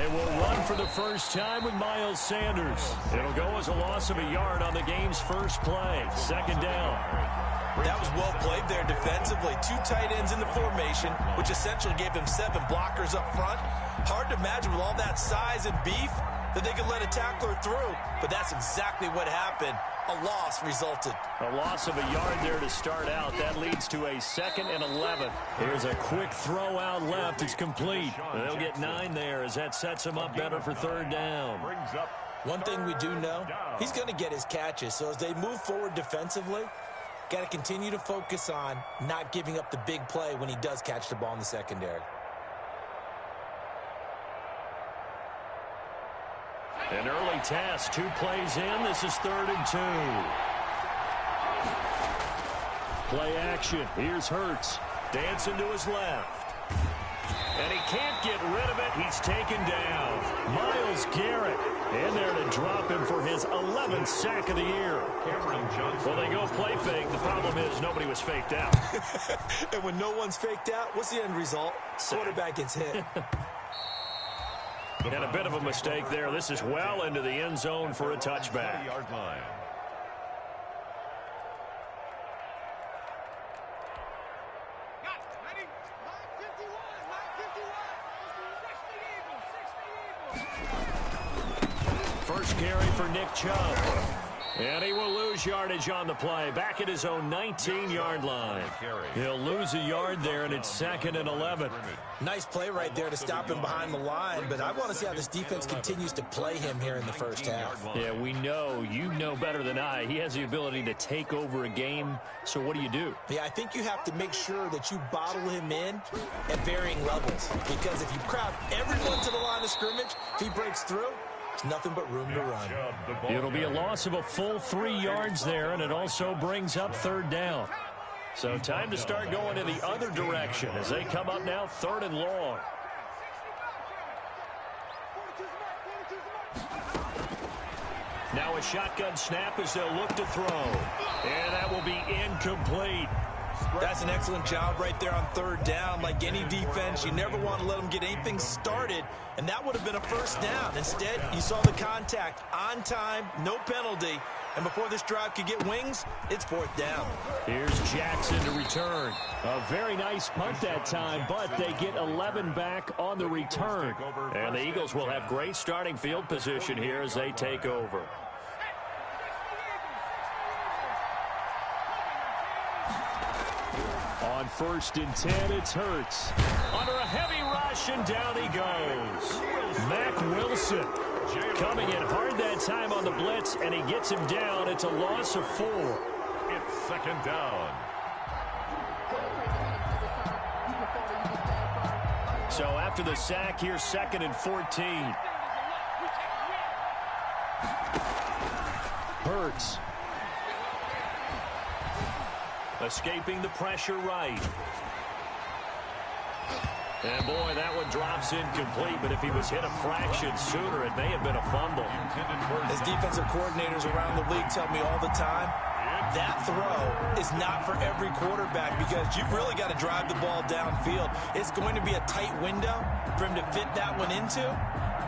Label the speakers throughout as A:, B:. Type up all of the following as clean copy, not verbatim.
A: They will run for the first time with Miles Sanders. It'll go as a loss of a yard on the game's first play. Second down.
B: That was well played there defensively. 2 tight ends in the formation, which essentially gave them 7 blockers up front. Hard to imagine with all that size and beef that they could let a tackler through. But that's exactly what happened. A loss resulted.
A: A loss of a yard there to start out. That leads to a 2nd and 11. Here's a quick throw out left. It's complete. They'll get 9 there as that sets them up better for third down.
B: One thing we do know, he's going to get his catches. So as they move forward defensively, got to continue to focus on not giving up the big play when he does catch the ball in the secondary.
A: An early task, 2 plays in. This is 3rd and 2. Play action. Here's Hurts. Dancing to his left. And he can't get rid of it. He's taken down. Myles Garrett in there to drop him for his 11th sack of the year. Well, they go play fake. The problem is nobody was faked out.
B: And when no one's faked out, what's the end result? Quarterback gets hit.
A: And a bit of a mistake there. This is well into the end zone for a touchback. First carry for Nick Chubb. And he will lose yardage on the play. Back at his own 19-yard line. He'll lose a yard there, and it's 2nd and 11.
B: Nice play right there to stop him behind the line, but I want to see how this defense continues to play him here in the first half.
A: Yeah, we know. You know better than I. He has the ability to take over a game, so what do?
B: Yeah, I think you have to make sure that you bottle him in at varying levels, because if you crowd everyone to the line of scrimmage, if he breaks through, there's nothing but room to run.
A: It'll be a loss of a full 3 yards there, and it also brings up 3rd down. So time to start going in the other direction as they come up now 3rd and long. Now a shotgun snap as they'll look to throw. And that will be incomplete.
B: That's an excellent job right there on 3rd down. Like any defense, you never want to let them get anything started, and that would have been a first down. Instead, you saw the contact on time, no penalty, and before this drive could get wings, it's 4th down.
A: Here's Jackson to return. A very nice punt that time, but they get 11 back on the return. And the Eagles will have great starting field position here as they take over. On 1st and 10, it's Hurts. Under a heavy rush, and down he goes. Mack Wilson coming in hard that time on the blitz, and he gets him down. It's a loss of 4.
C: It's 2nd down.
A: So after the sack, here's 2nd and 14. Hurts. Escaping the pressure right. And boy, that one drops incomplete, but if he was hit a fraction sooner, it may have been a fumble.
B: As defensive coordinators around the league tell me all the time, that throw is not for every quarterback because you've really got to drive the ball downfield. It's going to be a tight window for him to fit that one into.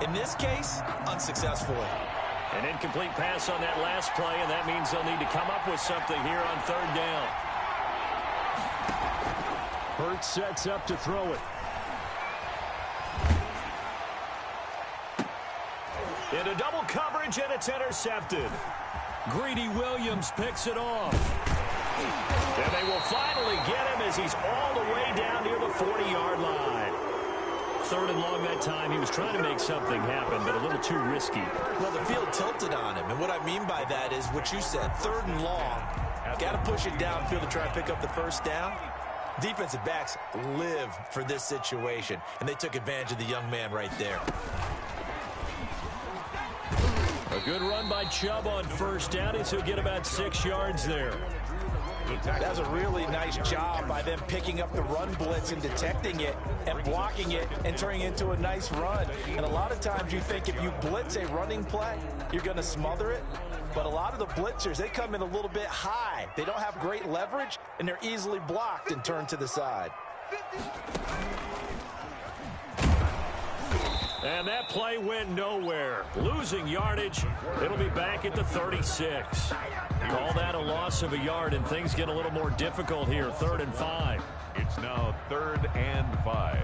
B: In this case, unsuccessfully.
A: An incomplete pass on that last play, and that means they'll need to come up with something here on 3rd down. Hurts sets up to throw it. Into double coverage, and it's intercepted. Greedy Williams picks it off. And they will finally get him as he's all the way down near the 40-yard line. 3rd and long that time. He was trying to make something happen, but a little too risky.
B: Well, the field tilted on him, and what I mean by that is what you said, 3rd and long. Got to push it downfield to try and pick up the first down. Defensive backs live for this situation, and they took advantage of the young man right there.
A: A good run by Chubb on 1st down, and he'll get about 6 yards there.
B: That was a really nice job by them picking up the run blitz and detecting it and blocking it and turning it into a nice run. And a lot of times you think if you blitz a running play, you're going to smother it. But a lot of the blitzers, they come in a little bit high. They don't have great leverage, and they're easily blocked and turned to the side.
A: And that play went nowhere. Losing yardage. It'll be back at the 36. Call that a loss of a yard, and things get a little more difficult here. 3rd and 5.
C: It's now 3rd and 5.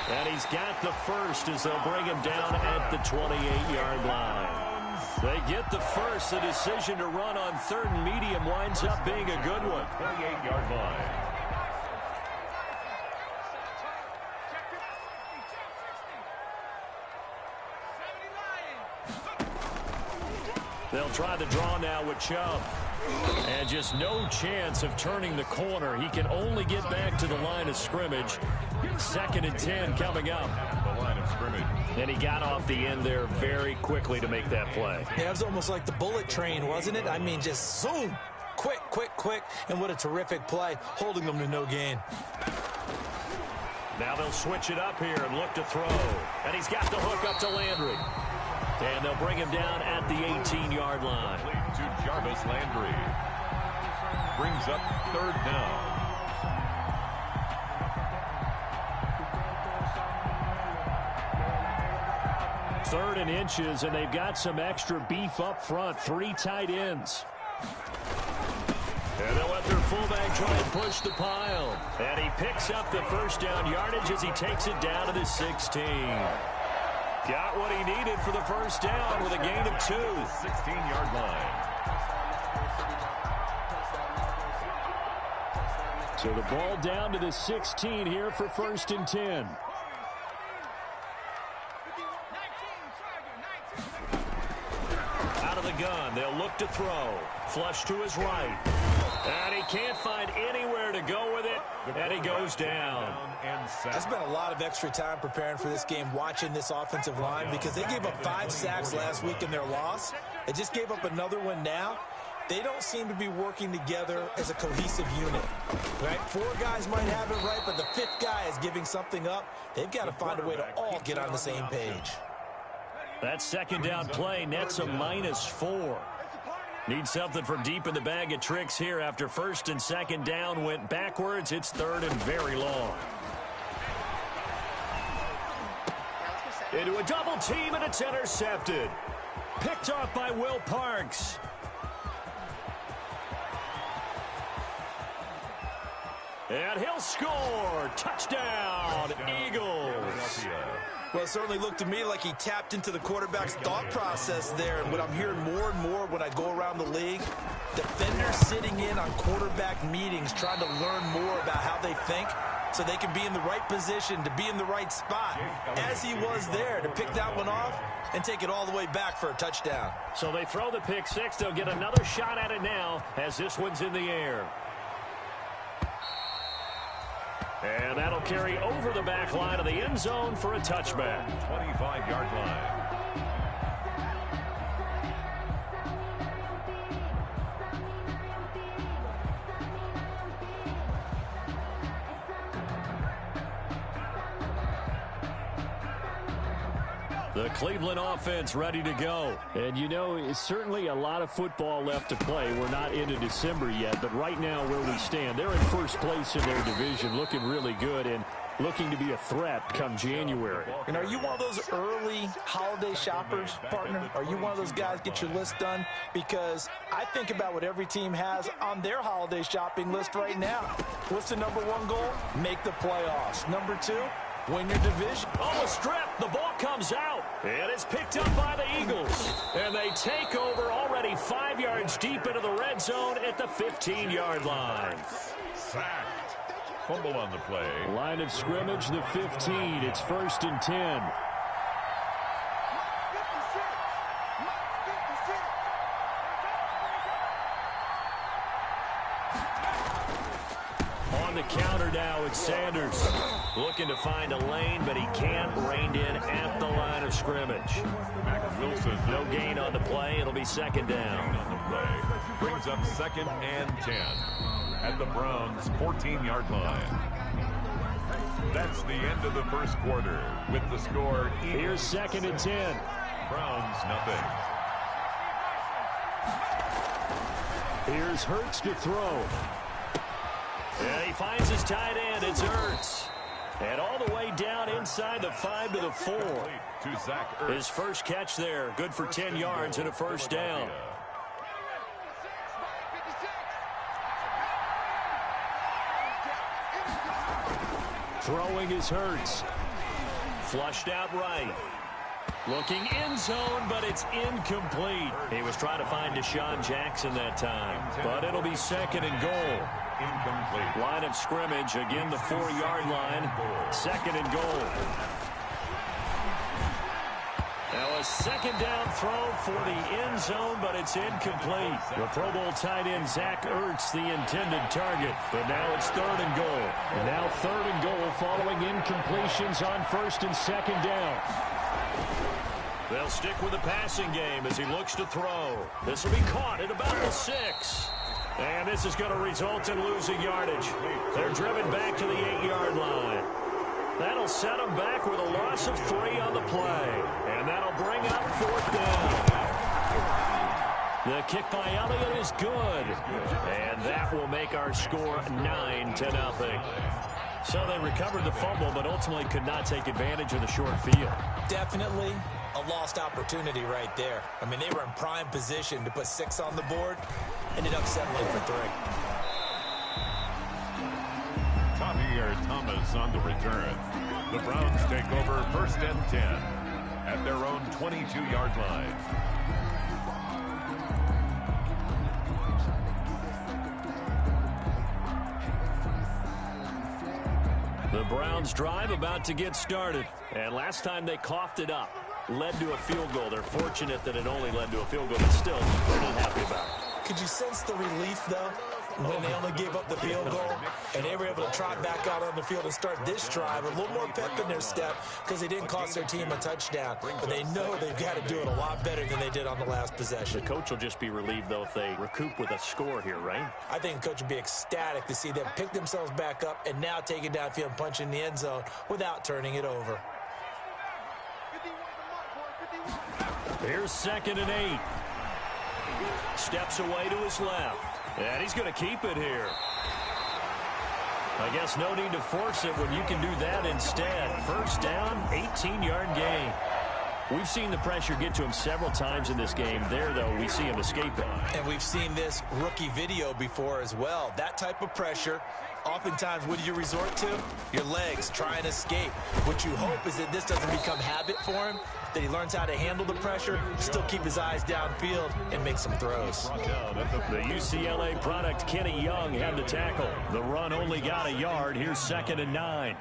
A: And he's got the first as they'll bring him down at the 28-yard line. They get the first. The decision to run on 3rd and medium winds up being a good one.
C: 28-yard line.
A: They'll try the draw now with Chubb. And just no chance of turning the corner. He can only get back to the line of scrimmage. 2nd and 10 coming up.
C: The line of scrimmage.
A: And he got off the end there very quickly to make that play.
B: Yeah, it was almost like the bullet train, wasn't it? I mean, just zoom. Quick, quick, quick. And what a terrific play, holding them to no gain.
A: Now they'll switch it up here and look to throw. And he's got the hook up to Landry. And they'll bring him down at the 18-yard line.
C: To Jarvis Landry. Brings up 3rd down.
A: Third and inches, and they've got some extra beef up front. 3 tight ends. And they'll let their fullback try and push the pile. And he picks up the first down yardage as he takes it down to the 16. Got what he needed for the first down with a gain of 2.
C: 16-yard line.
A: So the ball down to the 16 here for 1st and 10. Out of the gun, they'll look to throw. Flush to his right. And he can't find anywhere to go with it, and he goes down.
B: I spent a lot of extra time preparing for this game, watching this offensive line, because they gave up 5 sacks last week in their loss. They just gave up another one now. They don't seem to be working together as a cohesive unit. Right? 4 guys might have it right, but the 5th guy is giving something up. They've got to find a way to all get on the same page.
A: That 2nd down play nets a -4. Need something from deep in the bag of tricks here after 1st and 2nd down went backwards. It's 3rd and very long. Into a double team, and it's intercepted. Picked off by Will Parks. And he'll score. Touchdown, Eagles.
B: Well, it certainly looked to me like he tapped into the quarterback's thought process there. And what I'm hearing more and more when I go around the league, defenders sitting in on quarterback meetings trying to learn more about how they think so they can be in the right position, to be in the right spot, as he was there, to pick that one off and take it all the way back for a touchdown.
A: So they throw the pick six. They'll get another shot at it now as this one's in the air. And that'll carry over the back line of the end zone for a touchback.
C: 25-yard line.
A: The Cleveland offense ready to go. And, you know, it's certainly a lot of football left to play. We're not into December yet, but right now where we stand, they're in first place in their division, looking really good and looking to be a threat come January.
B: And are you one of those early holiday shoppers, partner? Are you one of those guys get your list done? Because I think about what every team has on their holiday shopping list right now. What's the #1 goal? Make the playoffs. #2? Win your division.
A: Oh, a strip. The ball comes out. And it's picked up by the Eagles. And they take over already 5 yards deep into the red zone at the 15-yard line.
C: Sacked. Fumble on the play.
A: Line of scrimmage, the 15. It's 1st and 10. On the counter now, it's Sanders. Looking to find a lane, but he can't. Reined in at the line of scrimmage.
C: Wilson.
A: No gain on the play. It'll be 2nd down.
C: On the play. Brings up 2nd and 10. At the Browns' 14-yard line. That's the end of the first quarter with the score.
A: Here's 2nd and 10.
C: Browns nothing.
A: Here's Hurts to throw. And he finds his tight end. It's Hurts. And all the way down inside the 5 to the 4.
C: To Zach Ertz.
A: His first catch there. Good for 10 yards and a first down. Throwing is Hurts. Flushed out right. Looking end zone, but it's incomplete. He was trying to find Deshaun Jackson that time. But it'll be 2nd and goal.
C: Incomplete.
A: Line of scrimmage, again the 4-yard line. 2nd and goal. Now a 2nd down throw for the end zone, but it's incomplete. The Pro Bowl tight end Zach Ertz, the intended target. But now it's 3rd and goal. And now 3rd and goal following incompletions on 1st and 2nd down. They'll stick with the passing game as he looks to throw. This will be caught at about the 6. And this is going to result in losing yardage. They're driven back to the 8-yard line. That'll set them back with a loss of 3 on the play. And that'll bring up 4th down. The kick by Elliott is good. And that will make our score 9-0. So they recovered the fumble, but ultimately could not take advantage of the short field.
B: Definitely a lost opportunity right there. I mean, they were in prime position to put 6 on the board. Ended up settling for 3.
C: Javier Thomas on the return. The Browns take over 1st and 10 at their own 22-yard line.
A: The Browns drive about to get started. And last time they coughed it up, led to a field goal. They're fortunate that it only led to a field goal, but still, they're not happy about it.
B: Could you sense the relief, though, when they only gave up the field goal and they were able to trot back out on the field and start this drive with a little more pep in their step because they didn't cost their team a touchdown. But they know they've got to do it a lot better than they did on the last possession.
A: The coach will just be relieved, though, if they recoup with a score here, right?
B: I think the coach would be ecstatic to see them pick themselves back up and now take it downfield and punch in the end zone without turning it over.
A: Here's 2nd and 8. Steps away to his left. And he's going to keep it here. I guess no need to force it when you can do that instead. 1st down, 18-yard gain. We've seen the pressure get to him several times in this game. There, though, we see him escape it.
B: And we've seen this rookie video before as well. That type of pressure, oftentimes, what do you resort to? Your legs, try and escape. What you hope is that this doesn't become habit for him, that he learns how to handle the pressure, still keep his eyes downfield, and make some throws.
A: The UCLA product, Kenny Young, had the tackle. The run only got a yard. Here's 2nd and 9.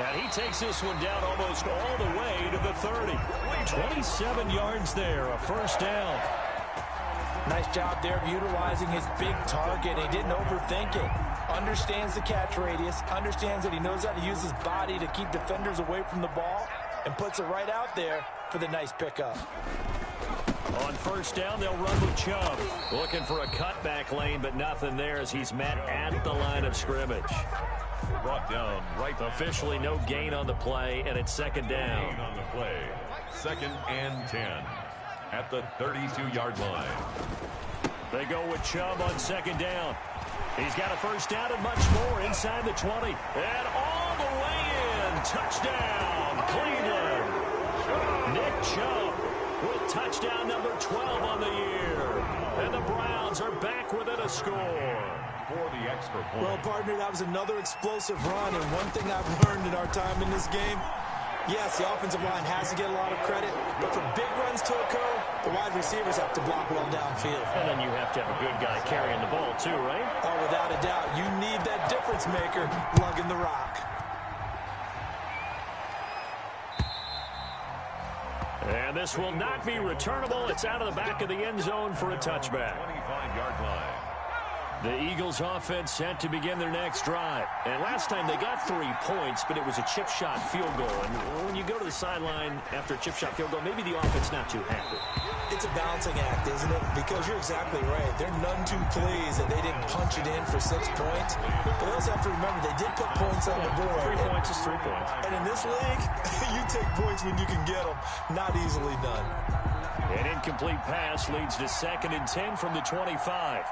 A: And he takes this one down almost all the way to the 30. 27 yards there, a 1st down.
B: Nice job there of utilizing his big target. He didn't overthink it. Understands the catch radius, understands that he knows how to use his body to keep defenders away from the ball, and puts it right out there for the nice pickup.
A: On 1st down, they'll run with Chubb. Looking for a cutback lane, but nothing there as he's met at the line of scrimmage.
C: Brought down right.
A: Officially no gain on the play, and it's 2nd down.
C: On the play. 2nd and 10 at the 32-yard line.
A: They go with Chubb on 2nd down. He's got a 1st down and much more inside the 20. And all the way in. Touchdown, Cleveland. Nick Chubb with touchdown number 12 on the year. And the Browns are back within a score.
C: For the extra point.
B: Well, partner, that was another explosive run, and one thing I've learned in our time in this game, yes, the offensive line has to get a lot of credit, but for big runs to occur, the wide receivers have to block well downfield.
A: And then you have to have a good guy carrying the ball too, right?
B: Oh, without a doubt. You need that difference maker lugging the rock.
A: And this will not be returnable. It's out of the back of the end zone for a touchback.
C: 25-yard line.
A: The Eagles offense set to begin their next drive. And last time they got 3 points, but it was a chip shot field goal. And when you go to the sideline after a chip shot field goal, maybe the offense not too happy.
B: It's a balancing act, isn't it? Because you're exactly right. They're none too pleased that they didn't punch it in for 6 points. But they also have to remember they did put points on the board.
A: 3 points is 3 points.
B: And in this league, you take points when you can get them. Not easily done.
A: An incomplete pass leads to 2nd and 10 from the 25.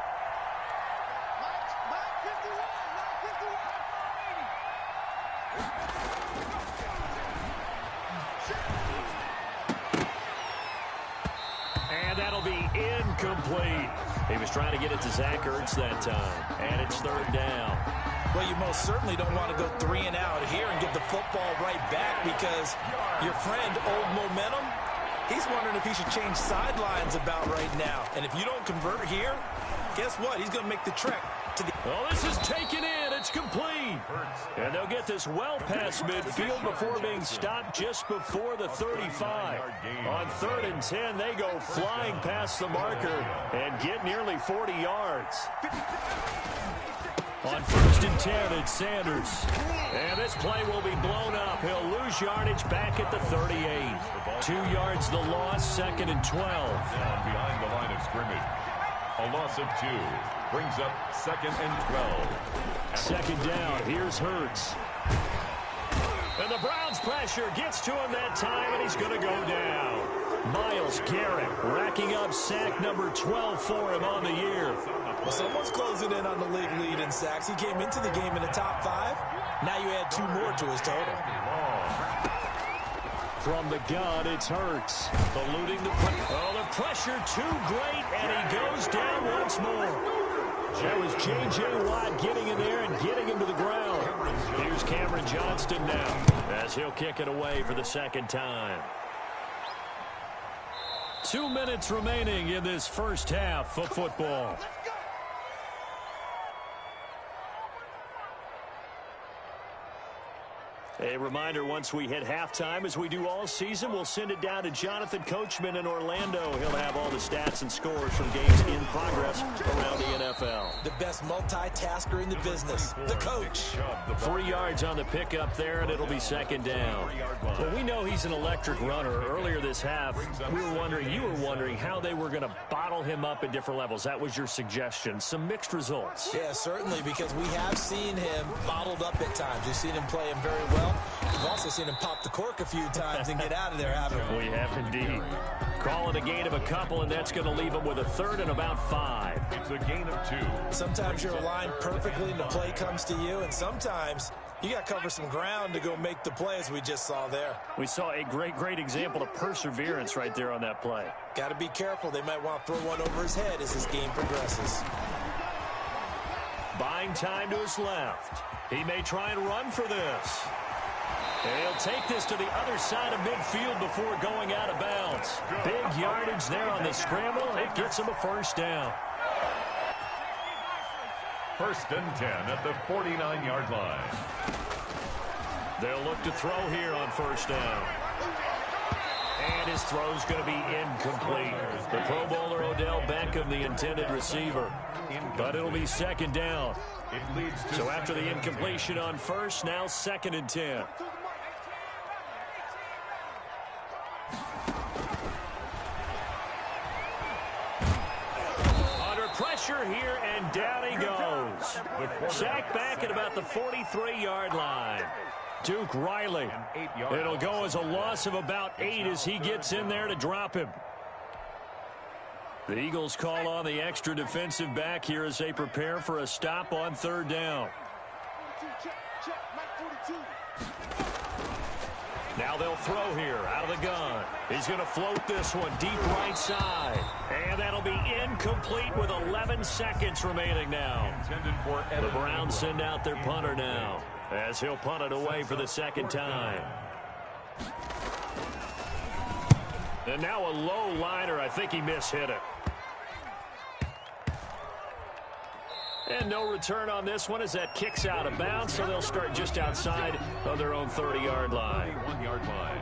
A: Incomplete. He was trying to get it to Zach Ertz that time. And it's 3rd down.
B: Well, you most certainly don't want to go 3 and out here and give the football right back because your friend, Old Momentum, he's wondering if he should change sidelines about right now. And if you don't convert here, guess what? He's going to make the trek to the...
A: Oh, this is taken in. It's complete. And they'll get this well past midfield before being stopped just before the 35. On 3rd and 10, they go flying past the marker and get nearly 40 yards. On 1st and 10, it's Sanders. And this play will be blown up. He'll lose yardage back at the 38. 2 yards the loss, 2nd and 12.
C: Behind the line of scrimmage. A loss of 2. Brings up 2nd and 12.
A: 2nd down. Here's Hurts. And the Browns pressure gets to him that time, and he's going to go down. Myles Garrett racking up sack number 12 for him on the year.
B: Well, someone's closing in on the league lead in sacks. He came into the game in the top 5. Now you add 2 more to his total.
A: From the gun, it's Hurts. Eluding the pressure too great, and he goes down once more. That was J.J. Watt getting in there and getting him to the ground. Here's Cameron Johnston now as he'll kick it away for the 2nd time. 2 minutes remaining in this first half of football. A reminder, once we hit halftime, as we do all season, we'll send it down to Jonathan Coachman in Orlando. He'll have all the stats and scores from games in progress around the NFL.
B: The best multitasker in the business, the coach.
A: 3 yards on the pickup there, and it'll be 2nd down. Well, we know he's an electric runner. Earlier this half, you were wondering how they were going to bottle him up at different levels. That was your suggestion. Some mixed results.
B: Yeah, certainly, because we have seen him bottled up at times. We've seen him play him very well. We've also seen him pop the cork a few times and get out of there, haven't we?
A: We have indeed. Calling a gain of a couple, and that's going to leave him with a 3rd and about 5.
C: It's a gain of 2.
B: Sometimes you're aligned perfectly and the play comes to you, and sometimes you got to cover some ground to go make the play, as we just saw there.
A: We saw a great example of perseverance right there on that play.
B: Got to be careful. They might want to throw one over his head as this game progresses.
A: Buying time to his left. He may try and run for this. And he'll take this to the other side of midfield before going out of bounds. Big yardage there on the scramble. It gets him a 1st down.
C: 1st and 10 at the 49-yard line.
A: They'll look to throw here on 1st down. And his throw's going to be incomplete. The Pro Bowler Odell Beckham, the intended receiver. But it'll be 2nd down. So after the incompletion on 1st, now 2nd and 10. Under pressure here, and down he goes. Sacked back at about the 43-yard line. Duke Riley. It'll go as a loss of about 8 as he gets in there to drop him. The Eagles call on the extra defensive back here as they prepare for a stop on 3rd down. Now they'll throw here out of the gun. He's going to float this one deep right side. And that'll be incomplete with 11 seconds remaining now. The Browns send out their punter now as he'll punt it away for the 2nd time. And now a low liner. I think he mishit it. And no return on this one as that kicks out of bounds, so they'll start just outside of their own 30-yard line.
C: 1-yard line.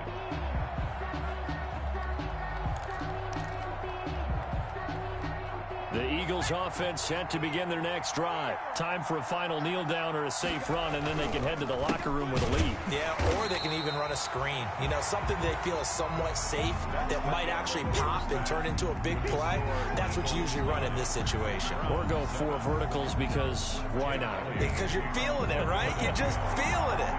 A: The Eagles offense set to begin their next drive. Time for a final kneel down or a safe run, and then they can head to the locker room with a lead.
B: Yeah, or they can even run a screen. You know, something they feel is somewhat safe that might actually pop and turn into a big play. That's what you usually run in this situation.
A: Or go 4 verticals because why not?
B: Because you're feeling it, right? You're just feeling it.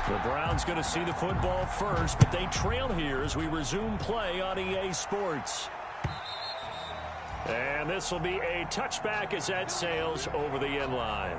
A: The Browns going to see the football first, but they trail here as we resume play on EA Sports. And this will be a touchback as that sails over the end line.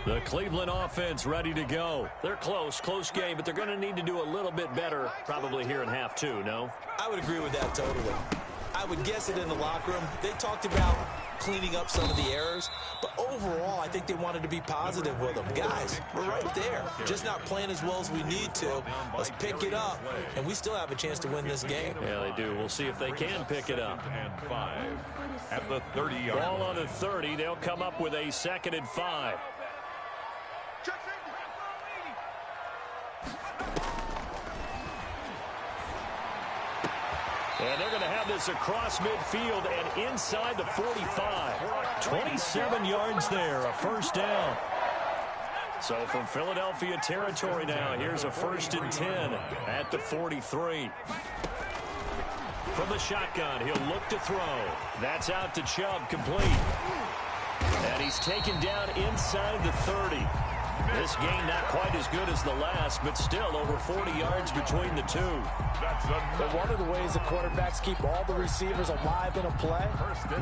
A: The Cleveland offense ready to go. They're close game, but they're going to need to do a little bit better probably here in half 2, no?
B: I would agree with that totally. I would guess it in the locker room. They talked about cleaning up some of the errors, but overall, I think they wanted to be positive with them. Guys, we're right there. Just not playing as well as we need to. Let's pick it up, and we still have a chance to win this game.
A: Yeah, they do. We'll see if they can pick it up.
C: And 5 at the 30-yard line.
A: Ball on the 30. They'll come up with a 2nd and 5. And they're going to have this across midfield and inside the 45. 27 yards there, a first down. So from Philadelphia territory now, here's a 1st and 10 at the 43. From the shotgun, he'll look to throw. That's out to Chubb, complete. And he's taken down inside the 30. This game not quite as good as the last, but still over 40 yards between the two.
B: But one of the ways the quarterbacks keep all the receivers alive in a play,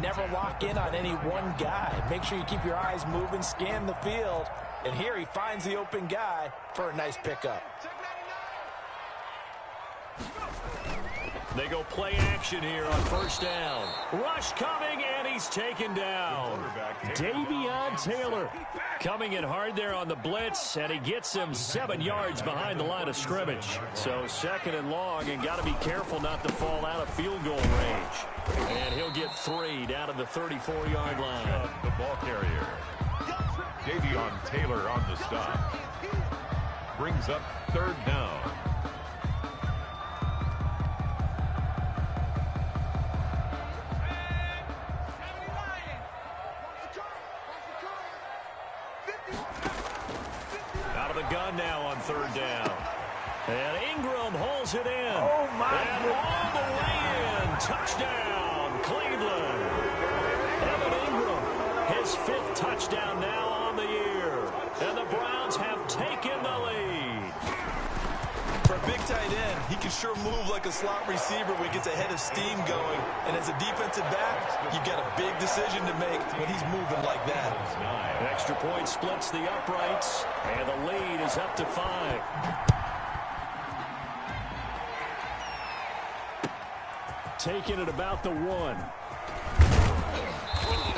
B: never lock in on any one guy. Make sure you keep your eyes moving, scan the field. And here he finds the open guy for a nice pickup.
A: They go play action here on 1st down. Rush coming, and he's taken down. Davion Taylor coming in hard there on the blitz, and he gets him 7 yards behind the line of scrimmage. So 2nd and long, and got to be careful not to fall out of field goal range. And he'll get 3 down to the 34-yard line.
C: The ball carrier. Davion Taylor on the stop. Brings up 3rd down.
A: Gun now on 3rd down. And Ingram holds it in.
B: Oh, my
A: And all the way in. Touchdown, Cleveland. Evan Ingram, his 5th touchdown now on the year. And the Browns have taken the lead.
B: For a big tight end, he can sure move like a slot receiver when he gets a head of steam going. And as a defensive back, you've got a big decision to make when he's moving like that.
A: Extra point splits the uprights, and the lead is up to 5. Taking it about the 1.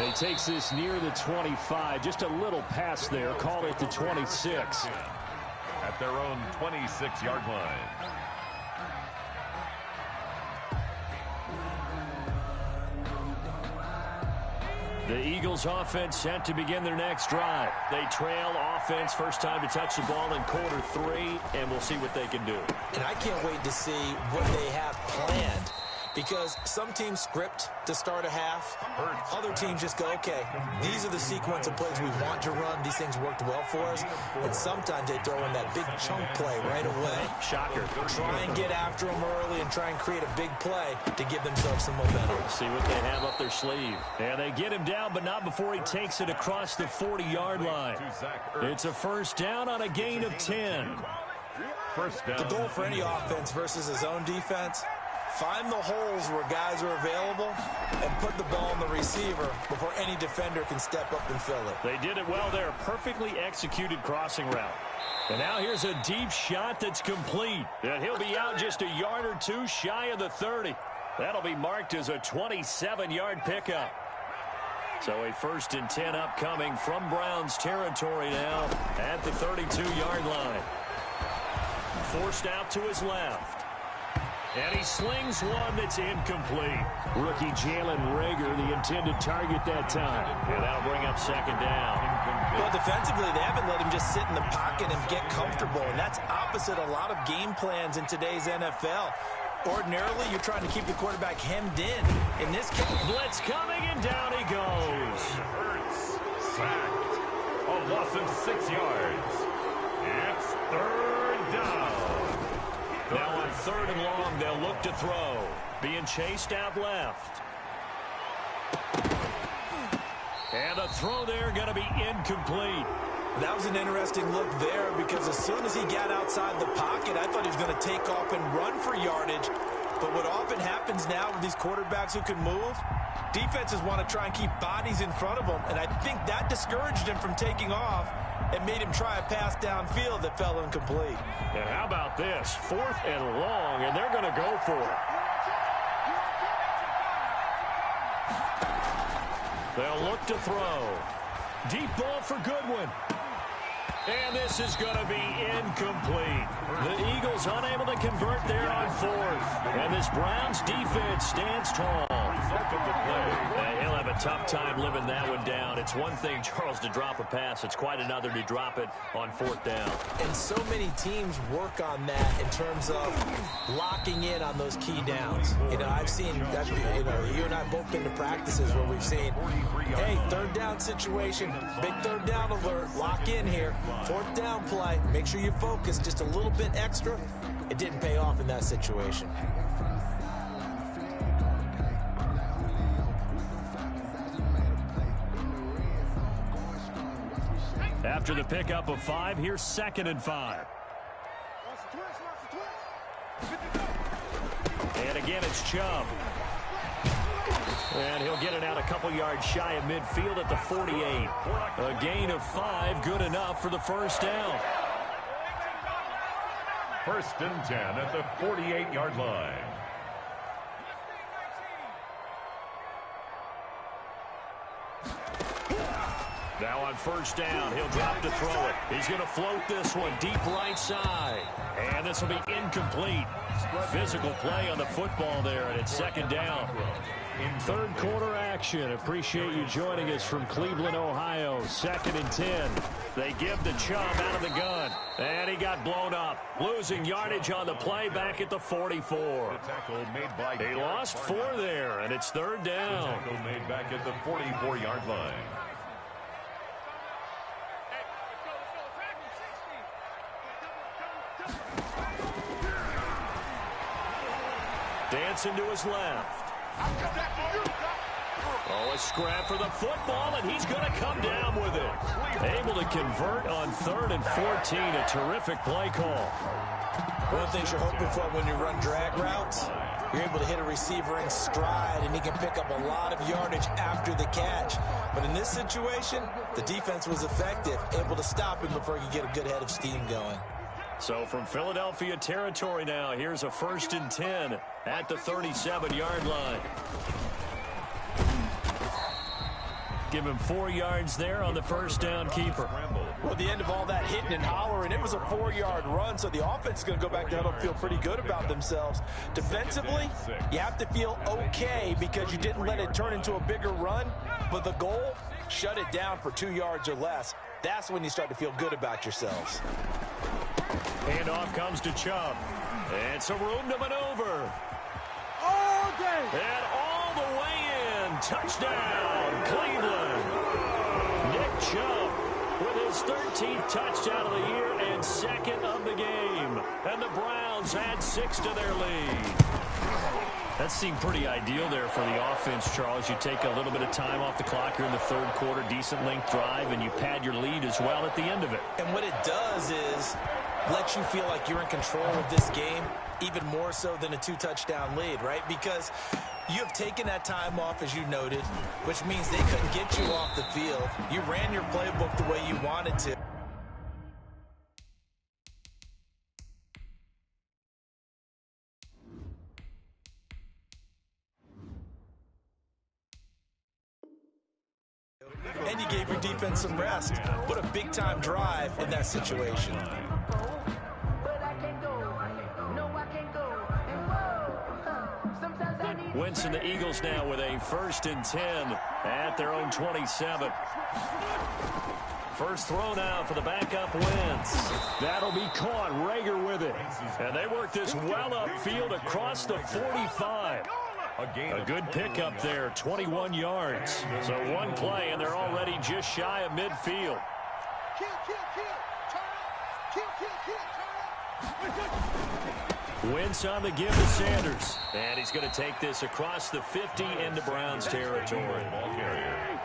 A: He takes this near the 25. Just a little pass there. Call it the 26.
C: At their own 26-yard line.
A: The Eagles offense set to begin their next drive. They trail offense, first time to touch the ball in quarter 3, and we'll see what they can do.
B: And I can't wait to see what they have planned. Because some teams script to start a half. Other teams just go, okay, these are the sequence of plays we want to run. These things worked well for us. And sometimes they throw in that big chunk play right away.
A: Shocker.
B: Try and get after them early and try and create a big play to give themselves some momentum.
A: See what they have up their sleeve. And they get him down, but not before he takes it across the 40-yard line. It's a 1st down on a gain of 10.
C: First down.
B: The goal for any offense versus his own defense, find the holes where guys are available and put the ball on the receiver before any defender can step up and fill it.
A: They did it well there. Perfectly executed crossing route. And now here's a deep shot that's complete. And he'll be out just a yard or 2 shy of the 30. That'll be marked as a 27-yard pickup. So a 1st and 10 upcoming from Browns territory now at the 32-yard line. Forced out to his left. And he slings one that's incomplete. Rookie Jalen Reagor, the intended target that time. And that'll bring up 2nd down.
B: Well, defensively, they haven't let him just sit in the pocket and get comfortable. And that's opposite a lot of game plans in today's NFL. Ordinarily, you're trying to keep the quarterback hemmed in. In this case,
A: blitz coming, and down he goes.
C: Hurts. Sacked. A loss of 6 yards. It's 3rd down.
A: Now on 3rd and long, they'll look to throw. Being chased out left. And the throw there going to be incomplete.
B: That was an interesting look there because as soon as he got outside the pocket, I thought he was going to take off and run for yardage. But what often happens now with these quarterbacks who can move, defenses want to try and keep bodies in front of them. And I think that discouraged him from taking off and made him try a pass downfield that fell incomplete.
A: And how about this? 4th and long, and they're going to go for it. They'll look to throw. Deep ball for Goodwin. And this is going to be incomplete. The Eagles unable to convert there on 4th. And this Browns defense stands tall. He'll have a tough time living that one down. It's one thing, Charles, to drop a pass. It's quite another to drop it on 4th down.
B: And so many teams work on that in terms of locking in on those key downs. You know, I've seen, you and I both been to practices where we've seen, hey, 3rd down situation, big 3rd down alert, lock in here. 4th down play, make sure you focus just a little bit extra. It didn't pay off in that situation.
A: After the pickup of 5, here's 2nd and 5. And again, it's Chubb. And he'll get it out a couple yards shy of midfield at the 48. A gain of 5, good enough for the 1st down.
C: 1st and 10 at the 48-yard line.
A: Now on 1st down, he'll drop to throw it. He's going to float this one deep right side. And this will be incomplete. Physical play on the football there, and it's 2nd down. 3rd quarter action. Appreciate you joining us from Cleveland, Ohio. 2nd and 10. They give the Chubb out of the gun. And he got blown up. Losing yardage on the play back at the 44. He lost 4 there, and it's 3rd down.
C: Tackle made back at the 44-yard line.
A: Dancing to his left. Oh, a scrap for the football, and he's going to come down with it. Able to convert on 3rd and 14. A terrific play call.
B: One of the things you're hoping for when you run drag routes, you're able to hit a receiver in stride, and he can pick up a lot of yardage after the catch. But in this situation, the defense was effective, able to stop him before he could get a good head of steam going.
A: So from Philadelphia territory now, here's a 1st and 10 at the 37-yard line. Give him 4 yards there on the 1st down keeper.
B: Well, the end of all that hitting and hollering, it was a 4-yard run, so the offense is going to go back down and feel pretty good about themselves. Defensively, you have to feel okay because you didn't let it turn into a bigger run, but the goal, shut it down for 2 yards or less. That's when you start to feel good about yourselves.
A: Handoff comes to Chubb. And some room to maneuver.
D: All day.
A: And all the way in. Touchdown, Cleveland. Nick Chubb with his 13th touchdown of the year and 2nd of the game. And the Browns add 6 to their lead. That seemed pretty ideal there for the offense, Charles. You take a little bit of time off the clock here in the 3rd quarter, decent length drive, and you pad your lead as well at the end of it.
B: And what it does is let you feel like you're in control of this game, even more so than a 2-touchdown lead, right? Because you have taken that time off, as you noted, which means they couldn't get you off the field. You ran your playbook the way you wanted to. and you gave your defense some rest. What a big-time drive in that situation.
A: Wentz and the Eagles now with a 1st and 10 at their own 27. First throw now for the backup Wentz. That'll be caught. Rager with it. And they work this well upfield across the 45. A good pickup there, 21 yards. So one play, and they're already just shy of midfield. Wentz on the give to Sanders. And he's going to take this across the 50 into Browns territory.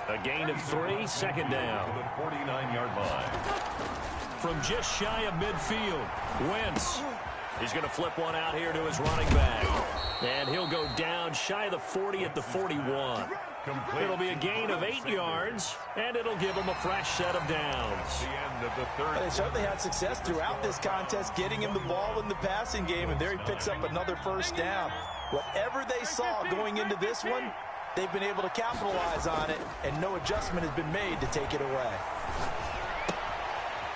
A: A gain of 3, 2nd down.
C: To the 49-yard line.
A: From just shy of midfield, Wentz. He's going to flip one out here to his running back. And he'll go down shy of the 40 at the 41. It'll be a gain of 8 yards, and it'll give him a fresh set of downs.
C: The end of the third.
B: They certainly had success throughout this contest, getting him the ball in the passing game, and there he picks up another 1st down. Whatever they saw going into this one, they've been able to capitalize on it, and no adjustment has been made to take it away.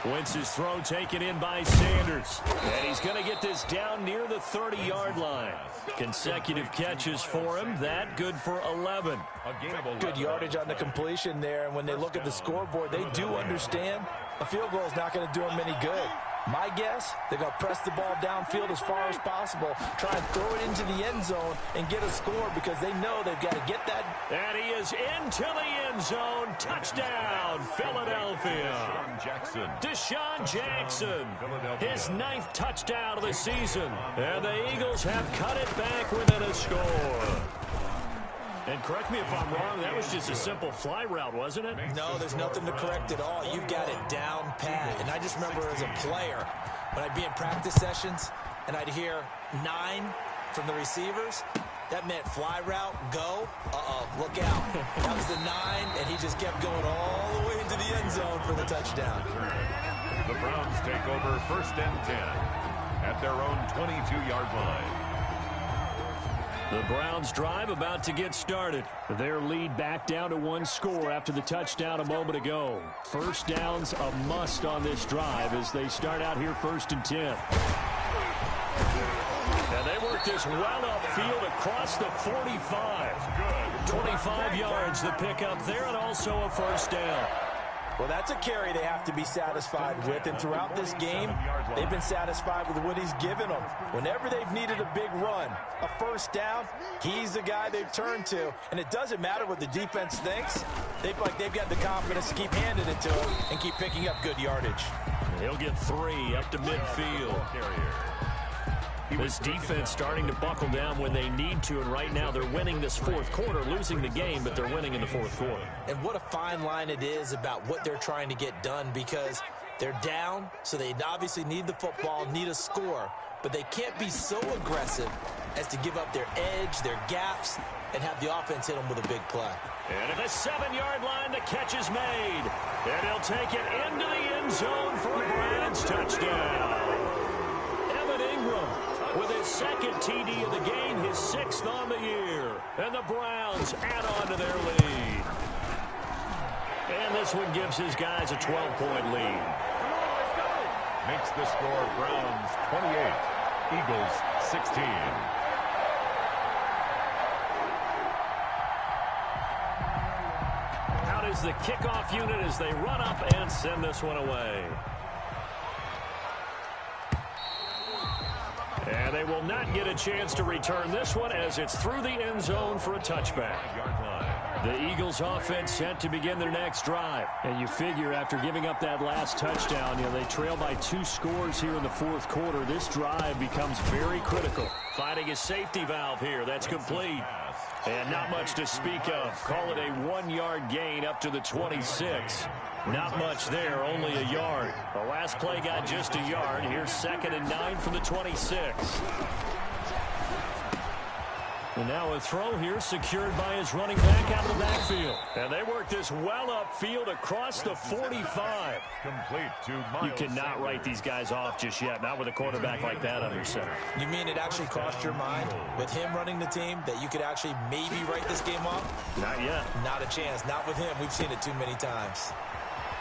A: Wentz's throw taken in by Sanders. And he's going to get this down near the 30-yard line. Consecutive catches for him. That good for 11.
B: Good yardage on the completion there. And when they look at the scoreboard, they do understand a field goal is not going to do them any good. My guess, they're going to press the ball downfield as far as possible, try and throw it into the end zone and get a score because they know they've got to get that.
A: And he is into the end zone. Touchdown, Philadelphia. Deshaun Jackson, his 9th touchdown of the season. And the Eagles have cut it back within a score. And correct me if I'm wrong, that was just a simple fly route, wasn't it?
B: No, there's nothing to correct at all. You've got it down pat. And I just remember as a player, when I'd be in practice sessions and I'd hear 9 from the receivers, that meant fly route, go, look out. That was the 9, and he just kept going all the way into the end zone for the touchdown.
C: The Browns take over 1st and 10 at their own 22-yard line.
A: The Browns drive about to get started. Their lead back down to 1 score after the touchdown a moment ago. 1st downs a must on this drive as they start out here 1st and 10. And they work this well upfield across the 45. 25 yards the pickup there, and also a 1st down.
B: Well, that's a carry they have to be satisfied with, and throughout this game, they've been satisfied with what he's given them. Whenever they've needed a big run, a 1st down, he's the guy they've turned to, and it doesn't matter what the defense thinks. They feel like they've got the confidence to keep handing it to him and keep picking up good yardage.
A: He'll get 3 up to midfield. This defense starting to buckle down when they need to, and right now they're winning this 4th quarter, losing the game, but they're winning in the 4th quarter.
B: And what a fine line it is about what they're trying to get done, because they're down, so they obviously need the football, need a score, but they can't be so aggressive as to give up their edge, their gaps, and have the offense hit them with a big play.
A: And at the 7-yard line, the catch is made. And he'll take it into the end zone for a Browns touchdown. With his 2nd TD of the game, his 6th on the year. And the Browns add on to their lead. And this one gives his guys a 12-point lead.
C: Makes the score Browns 28, Eagles 16.
A: Out is the kickoff unit as they run up and send this one away. And they will not get a chance to return this one as it's through the end zone for a touchback. The Eagles offense set to begin their next drive. And you figure after giving up that last touchdown, they trail by 2 scores here in the 4th quarter. This drive becomes very critical. Finding a safety valve here. That's complete. And not much to speak of. Call it a 1-yard gain up to the 26. Not much there, only a yard. The last play got just a yard. Here's 2nd and 9 from the 26. And now a throw here secured by his running back out of the backfield. And they work this well upfield across the 45.
C: Complete to Miles.
A: You cannot write these guys off just yet, not with a quarterback like that under center.
B: You mean it actually crossed your mind with him running the team that you could actually maybe write this game off?
A: Not yet.
B: Not a chance. Not with him. We've seen it too many times.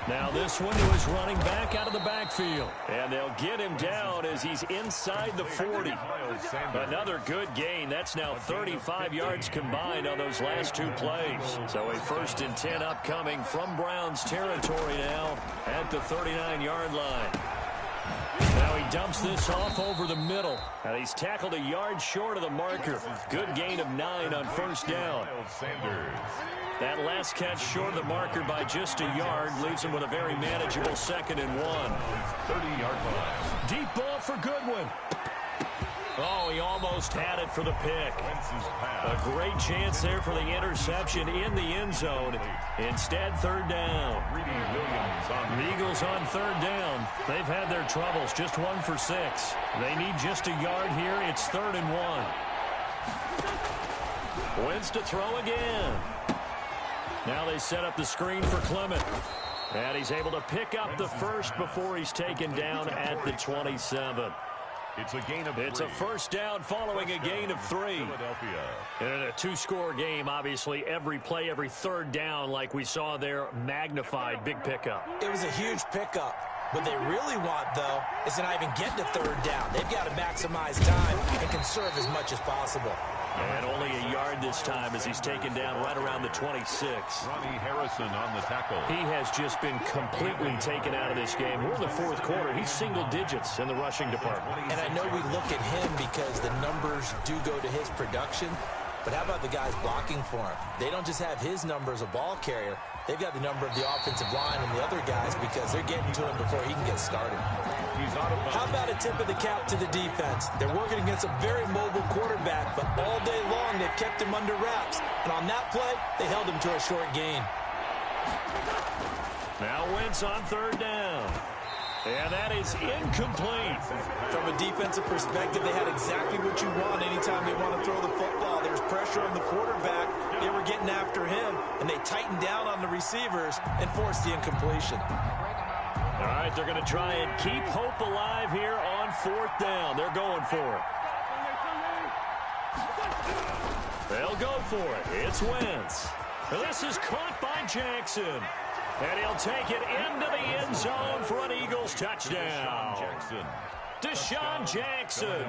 A: Now this one to his running back out of the backfield. And they'll get him down as he's inside the 40. Another good gain. That's now 35 yards combined on those last two plays. So a 1st and 10 upcoming from Browns territory now at the 39-yard line. Now he dumps this off over the middle. And he's tackled a yard short of the marker. Good gain of 9 on 1st down. That last catch short of the marker by just a yard leaves him with a very manageable 2nd and 1.
C: 30-yard line.
A: Deep ball for Goodwin. Oh, he almost had it for the pick. A great chance there for the interception in the end zone. Instead, 3rd down. The Eagles on 3rd down. They've had their troubles, just 1 for 6. They need just a yard here. It's 3rd and 1. Wins to throw again. Now they set up the screen for Clement. And he's able to pick up the first before he's taken down at the 27.
C: It's a gain of 3.
A: It's a 1st down following a gain of 3.
C: Philadelphia.
A: In a 2-score game, obviously, every play, every 3rd down, like we saw there, magnified, big pickup.
B: It was a huge pickup. What they really want, though, is to not even get to 3rd down. They've got to maximize time and conserve as much as possible.
A: And only a yard this time as he's taken down right around the 26.
C: Ronnie Harrison on the tackle.
A: He has just been completely taken out of this game. We're in the 4th quarter. He's single digits in the rushing department.
B: And I know we look at him because the numbers do go to his production. But how about the guys blocking for him? They don't just have his number as a ball carrier. They've got the number of the offensive line and the other guys because they're getting to him before he can get started. How about a tip of the cap to the defense? They're working against a very mobile quarterback, but all day long they've kept him under wraps. And on that play, they held him to a short gain.
A: Now Wentz on 3rd down. And that is incomplete.
B: From a defensive perspective, they had exactly what you want anytime they want to throw the football. There's pressure on the quarterback. They were getting after him, and they tightened down on the receivers and forced the incompletion.
A: All right, they're going to try and keep hope alive here on 4th down. They're going for it. They'll go for it. It's Wentz. This is caught by Jackson. And he'll take it into the end zone for an Eagles touchdown. Deshaun Jackson,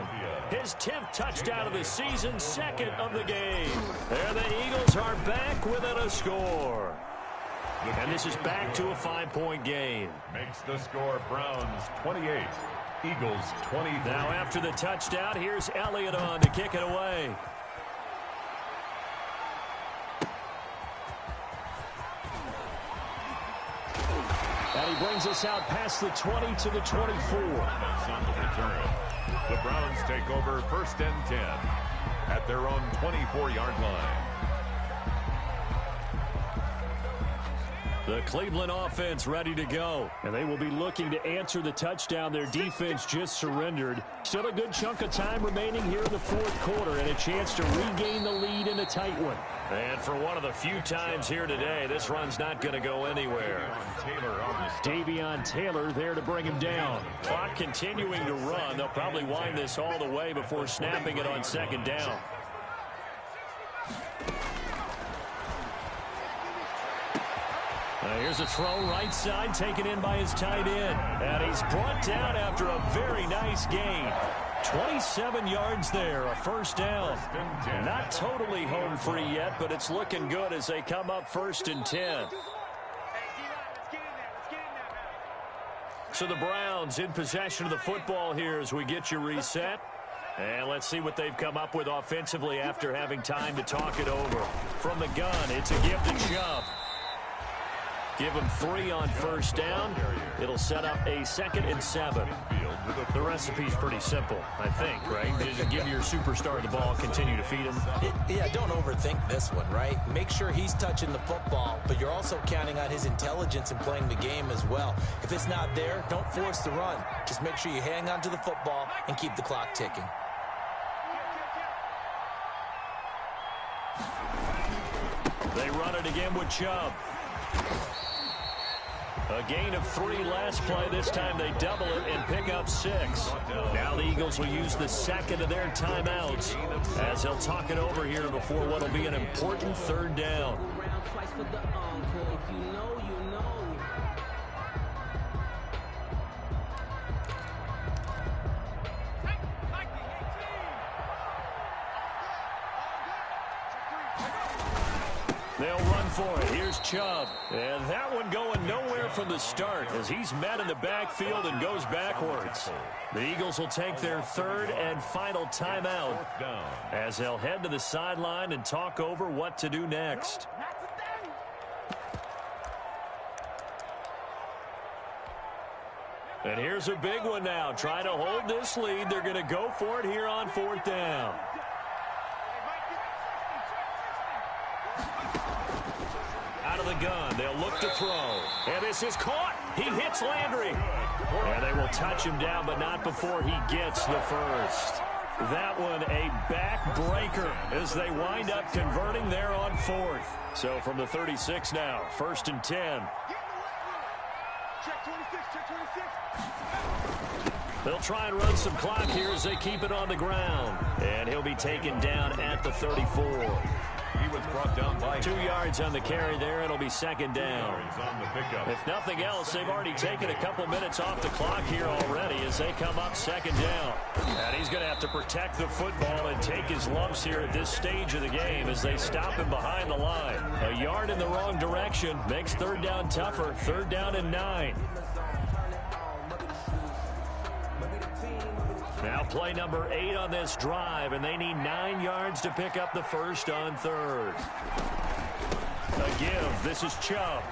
A: his 10th touchdown of the season, 2nd of the game. And the Eagles are back within a score. And this is back to a 5-point game.
C: Makes the score Browns 28, Eagles 23.
A: Now after the touchdown, here's Elliott on to kick it away. And he brings us out past the 20 to the 24.
C: On the return. The Browns take over 1st and 10 at their own 24-yard line.
A: The Cleveland offense ready to go. And they will be looking to answer the touchdown their defense just surrendered. Still a good chunk of time remaining here in the 4th quarter and a chance to regain the lead in a tight one. And for one of the few times here today, this run's not going to go anywhere. Davion Taylor there to bring him down. Clock continuing to run. They'll probably wind this all the way before snapping it on 2nd down. Here's a throw right side taken in by his tight end. And he's brought down after a very nice gain. 27 yards there, a 1st down. Not totally home free yet, but it's looking good as they come up 1st and 10. So the Browns in possession of the football here as we get you reset. And let's see what they've come up with offensively after having time to talk it over. From the gun, it's a give to Chubb. Give him 3 on 1st down. It'll set up a 2nd and 7. The recipe's pretty simple, I think, right? Just give your superstar the ball, continue to feed him.
B: Yeah, don't overthink this one, right? Make sure he's touching the football, but you're also counting on his intelligence in playing the game as well. If it's not there, don't force the run. Just make sure you hang on to the football and keep the clock ticking.
A: They run it again with Chubb. A gain of 3 last play. This time they double it and pick up 6. Now the Eagles will use the second of their timeouts as they'll talk it over here before what will be an important 3rd down. They'll run for it. Here's Chubb. And that one going nowhere from the start as he's met in the backfield and goes backwards. The Eagles will take their 3rd and final timeout as they'll head to the sideline and talk over what to do next. And here's a big one now. Trying to hold this lead. They're going to go for it here on 4th down. Out of the gun, they'll look to throw. And this is caught. He hits Landry. And they will touch him down, but not before he gets the first. That one a backbreaker as they wind up converting there on 4th. So from the 36 now, 1st and 10.
D: Check 26, check 26.
A: They'll try and run some clock here as they keep it on the ground. And he'll be taken down at the 34.
C: He was brought down by
A: 2 yards on the carry there. It'll be 2nd down.
C: on the pickup.
A: If nothing else, they've already taken a couple minutes off the clock here already as they come up 2nd down. And he's going to have to protect the football and take his lumps here at this stage of the game as they stop him behind the line. A yard in the wrong direction makes 3rd down tougher. 3rd down and 9. Now play number 8 on this drive, and they need 9 yards to pick up the first on 3rd. A give. This is Chubb.